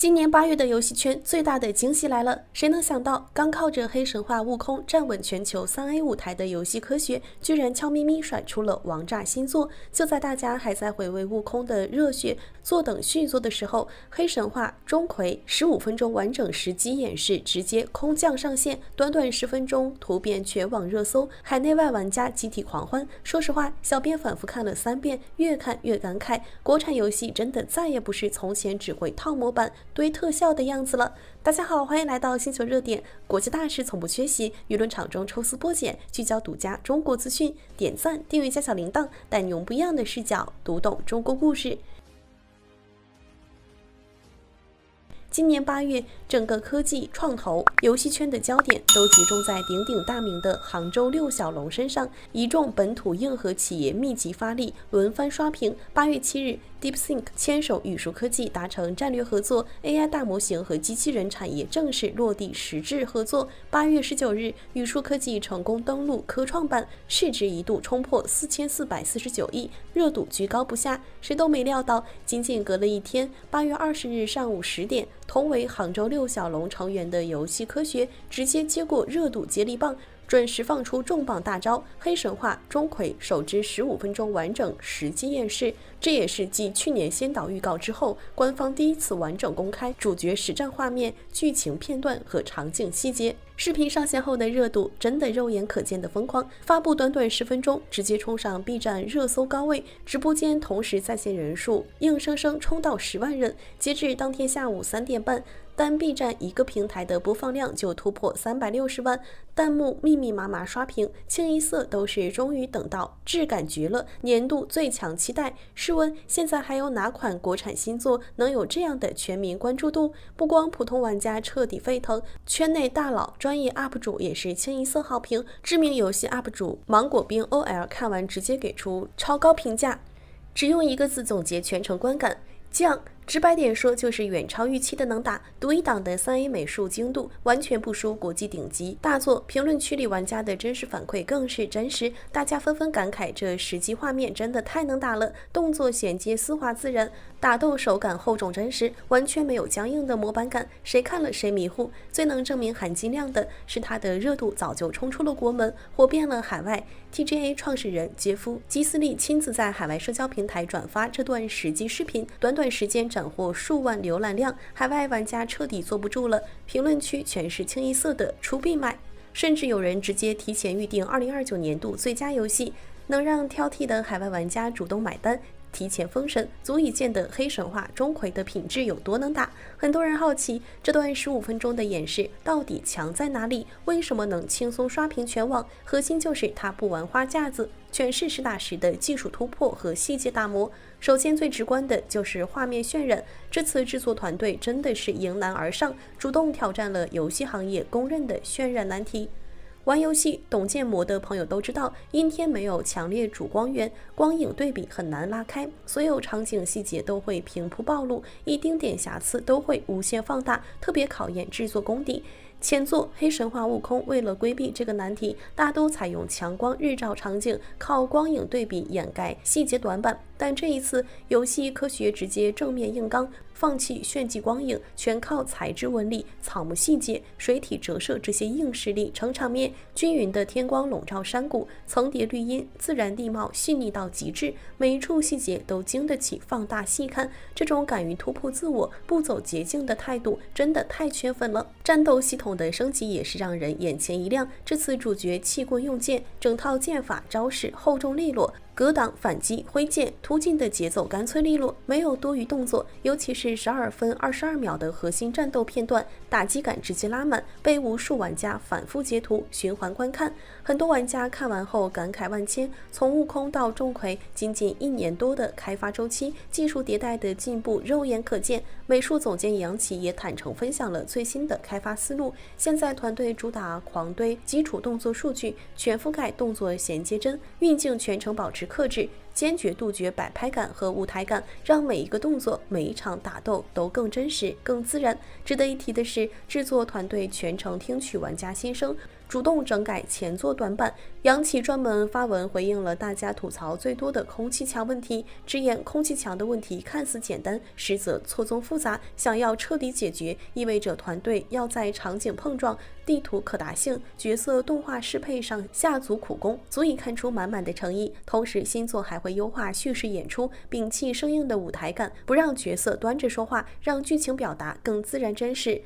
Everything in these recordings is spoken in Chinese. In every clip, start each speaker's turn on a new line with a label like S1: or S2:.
S1: 今年8月的游戏圈最大的惊喜来了，谁能想到刚靠着黑神话悟空站稳全球3A 舞台的游戏科学，居然悄咪咪甩出了王炸新作。就在大家还在回味悟空的热血，坐等续作的时候，黑神话钟馗15分钟完整实机演示直接空降上线，短短10分钟突遍全网热搜，海内外玩家集体狂欢。说实话，小编反复看了3遍，越看越感慨，国产游戏真的再也不是从前只会套模板堆特效的样子了。大家好，欢迎来到星球热点，国际大事从不缺席，舆论场中抽丝剥茧，聚焦独家中国资讯，点赞订阅加小铃铛，带你用不一样的视角读懂中国故事。今年8月，整个科技、创投、游戏圈的焦点都集中在鼎鼎大名的杭州六小龙身上，一众本土硬核企业密集发力，轮番刷屏。8月7日，DeepSeek 牵手宇树科技达成战略合作 ，AI 大模型和机器人产业正式落地实质合作。8月19日，宇树科技成功登陆科创板，市值一度冲破4449亿，热度居高不下。谁都没料到，仅仅隔了一天，8月20日上午10点。同为杭州六小龙成员的游戏科学直接接过热度接力棒，准时放出重磅大招黑神话钟馗首支15分钟完整实机演示，这也是继去年先导预告之后，官方第一次完整公开主角实战画面、剧情片段和场景细节。视频上线后的热度真的肉眼可见的疯狂，发布短短10分钟，直接冲上 B 站热搜高位，直播间同时在线人数硬生生冲到10万人。截至当天下午3点半，单 B 站一个平台的播放量就突破360万，弹幕密密麻麻刷屏，清一色都是终于等到质感绝了，年度最强期待。试问现在还有哪款国产新作能有这样的全民关注度？不光普通玩家彻底沸腾，圈内大佬专业 UP 主也是清一色好评。知名游戏 UP 主芒果冰 OL 看完直接给出超高评价，只用一个字总结全程观感：酱。直白点说，就是远超预期的能打，独一档的3A 美术精度完全不输国际顶级大作。评论区里玩家的真实反馈更是真实，大家纷纷感慨这实际画面真的太能打了，动作衔接丝滑自然，打斗手感厚重真实，完全没有僵硬的模板感，谁看了谁迷糊。最能证明含金量的是它的热度早就冲出了国门，火遍了海外。TGA 创始人杰夫·基斯利亲自在海外社交平台转发这段实际视频，短短时间斩获数万浏览量，海外玩家彻底坐不住了，评论区全是清一色的出必买，甚至有人直接提前预定2029年度最佳游戏，能让挑剔的海外玩家主动买单。提前封神，足以见得黑神话钟馗的品质有多能打。很多人好奇，这段15分钟的演示到底强在哪里？为什么能轻松刷屏全网？核心就是他不玩花架子，全是实打实的技术突破和细节打磨。首先最直观的就是画面渲染，这次制作团队真的是迎难而上，主动挑战了游戏行业公认的渲染难题。玩游戏懂建模的朋友都知道，阴天没有强烈主光源，光影对比很难拉开，所有场景细节都会平铺暴露，一丁点瑕疵都会无限放大，特别考验制作功底。前作黑神话悟空为了规避这个难题，大都采用强光日照场景，靠光影对比掩盖细节短板。但这一次，游戏科学直接正面硬刚，放弃炫技光影，全靠材质纹理、草木细节、水体折射这些硬实力撑场面。均匀的天光笼罩山谷，层叠绿荫，自然地貌细腻到极致，每一处细节都经得起放大细看。这种敢于突破自我、不走捷径的态度，真的太圈粉了。战斗系统的升级也是让人眼前一亮，这次主角弃棍用剑，整套剑法招式厚重利落。格挡、反击、挥剑、突进的节奏干脆利落，没有多余动作。尤其是12分22秒的核心战斗片段，打击感直接拉满，被无数玩家反复截图、循环观看。很多玩家看完后感慨万千。从悟空到钟馗，仅仅1年多的开发周期，技术迭代的进步肉眼可见。美术总监杨奇也坦诚分享了最新的开发思路。现在团队主打狂堆基础动作数据，全覆盖动作衔接帧，运镜全程保持克制，坚决杜绝摆拍感和舞台感，让每一个动作、每一场打斗都更真实、更自然。值得一提的是，制作团队全程听取玩家心声，主动整改前作短板。杨奇专门发文回应了大家吐槽最多的空气墙问题，直言空气墙的问题看似简单，实则错综复杂，想要彻底解决，意味着团队要在场景碰撞、地图可达性、角色动画适配上下足苦功，足以看出满满的诚意。同时，新作还会优化叙事演出，摒弃生硬的舞台感，不让角色端着说话，让剧情表达更自然真实。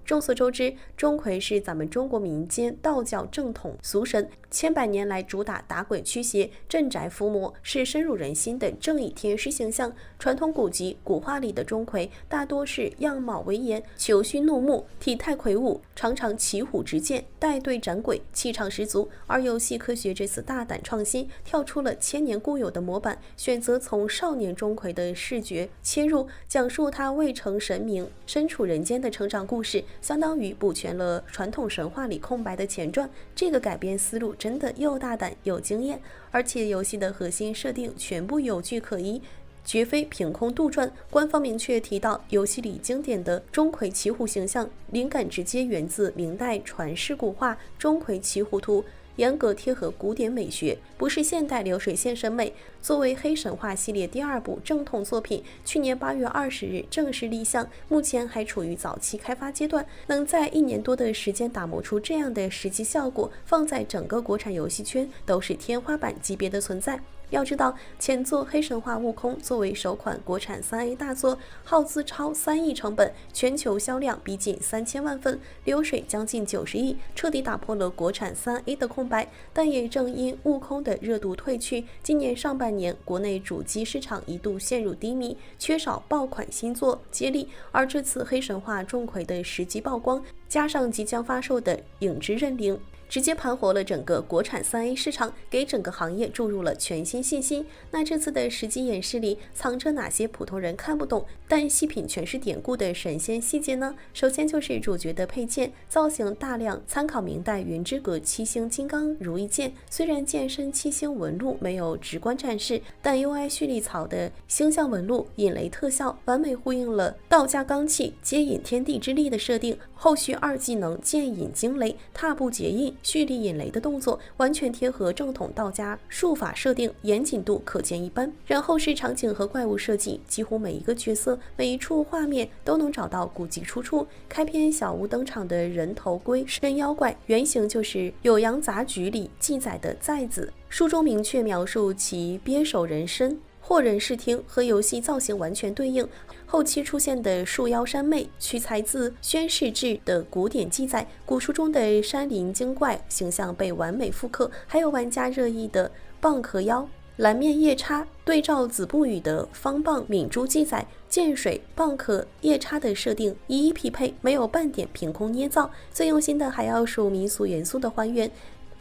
S1: 众所周知，钟馗是咱们中国民间道教正统俗神，千百年来主打打鬼驱邪、镇宅伏魔，是深入人心的正义天师形象。传统古籍、古画里的钟馗大多是样貌威严、虬须怒目、体态魁梧，常常骑虎执剑、带队斩鬼，气场十足。而游戏科学这次大胆创新，跳出了千年固有的模板，选择从少年钟馗的视觉切入，讲述他未成神明、身处人间的成长故事。相当于补全了传统神话里空白的前传，这个改编思路真的又大胆又惊艳，而且游戏的核心设定全部有据可依，绝非凭空杜撰。官方明确提到，游戏里经典的钟馗骑虎形象灵感直接源自明代传世古画《钟馗骑虎图》，严格贴合古典美学，不是现代流水线审美。作为黑神话系列第2部正统作品，去年8月20日正式立项，目前还处于早期开发阶段。能在1年多的时间打磨出这样的实际效果，放在整个国产游戏圈都是天花板级别的存在。要知道，前作《黑神话：悟空》作为首款国产3A 大作，耗资超3亿成本，全球销量逼近3000万份，流水将近90亿，彻底打破了国产3A 的空白。但也正因悟空的热度退去，今年上半年国内主机市场一度陷入低迷，缺少爆款新作接力。而这次黑神话钟馗的实际曝光，加上即将发售的影之刃灵，直接盘活了整个国产3A 市场，给整个行业注入了全新信心。那这次的实际演示里藏着哪些普通人看不懂，但细品全是典故的神仙细节呢？首先就是主角的配件造型大量参考明代云之阁7星金刚如意剑，虽然剑身7星纹路没有直观展示，但 UI 蓄力槽的星象纹路引雷特效完美呼应了道家罡气接引天地之力的设定。后续2技能剑引惊雷、踏步结印、蓄力引雷的动作完全贴合正统道家术法设定，严谨度可见一斑。然后是场景和怪物设计，几乎每一个角色、每一处画面都能找到古籍出处。开篇小屋登场的人头龟身妖怪，原型就是《酉阳杂局》里记载的在子，书中明确描述其鳖首人身。惑人视听和游戏造型完全对应，后期出现的树妖山妹取材自《宣示志》的古典记载，古书中的山林精怪形象被完美复刻，还有玩家热议的蚌壳妖、蓝面夜叉，对照子不语的方蚌敏珠记载，剑水、蚌壳、夜叉的设定一一匹配，没有半点凭空捏造。最用心的还要数民俗元素的还原。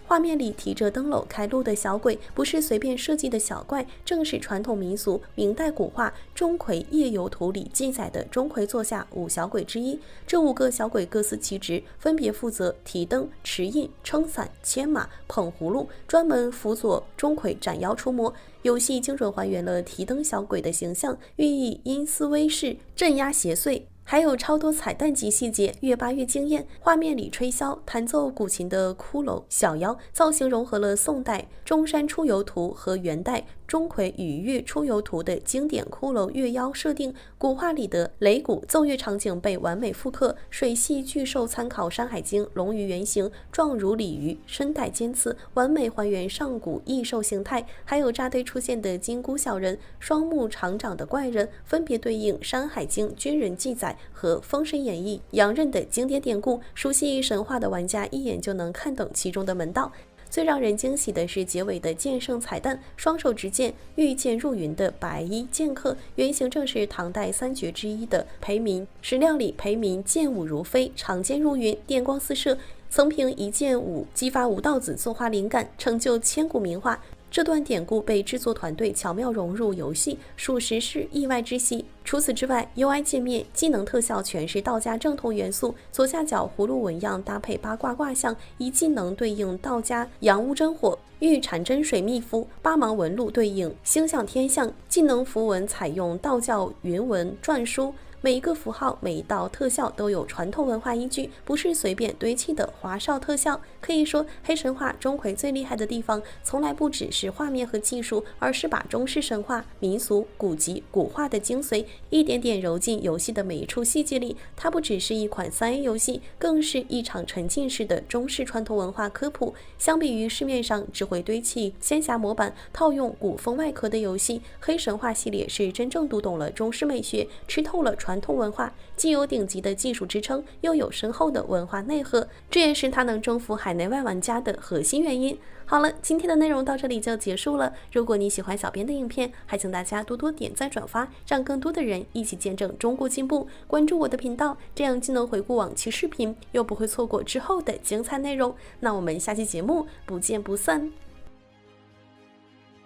S1: 画面里提着灯笼开路的小鬼，不是随便设计的小怪，正是传统民俗明代古画《钟馗夜游图》里记载的钟馗座下5小鬼之一。这5个小鬼各司其职，分别负责提灯、持印、撑伞、牵马、捧葫芦，专门辅佐钟馗斩妖除魔。游戏精准还原了提灯小鬼的形象，寓意阴司威势，镇压邪祟。还有超多彩蛋级细节，越扒越惊艳。画面里吹箫、弹奏古琴的骷髅小妖，造型融合了宋代《中山出游图》和元代《钟馗与月出游图》的经典骷髅月妖设定。古画里的擂鼓奏乐场景被完美复刻，水系巨兽参考《山海经》龙鱼原型，状如鲤鱼，身带尖刺，完美还原上古异兽形态。还有扎堆出现的金箍小人、双目长掌的怪人，分别对应《山海经》军人记载和《封神演义》杨任的经典典故，熟悉神话的玩家一眼就能看懂其中的门道。最让人惊喜的是结尾的剑圣彩蛋，双手执剑御剑入云的白衣剑客，原型正是唐代3绝之一的裴民。史料里裴民剑舞如飞，长剑入云，电光四射，曾凭一剑舞激发武道子作画灵感，成就千古名画。这段典故被制作团队巧妙融入游戏，属实是意外之喜。除此之外 ，UI 界面、技能特效全是道家正统元素，左下角葫芦纹样搭配八卦卦象，一技能对应道家阳物真火。玉蝉真水秘符，八芒纹路对应星象天象，技能符文采用道教云纹篆书，每一个符号、每一道特效都有传统文化依据，不是随便堆砌的花哨特效。可以说，黑神话钟馗最厉害的地方，从来不只是画面和技术，而是把中式神话、民俗、古籍、古画的精髓，一点点揉进游戏的每一处细节里。它不只是一款3A 游戏，更是一场沉浸式的中式传统文化科普。相比于市面上只会堆砌仙侠模板、套用古风外壳的游戏，黑神话系列是真正读懂了中式美学，吃透了传统文化，既有顶级的技术支撑，又有深厚的文化内核，这也是它能征服海内外玩家的核心原因。好了，今天的内容到这里就结束了。如果你喜欢小编的影片，还请大家多多点赞转发，让更多的人一起见证中国进步。关注我的频道，这样既能回顾往期视频，又不会错过之后的精彩内容。那我们下期节目不见不散。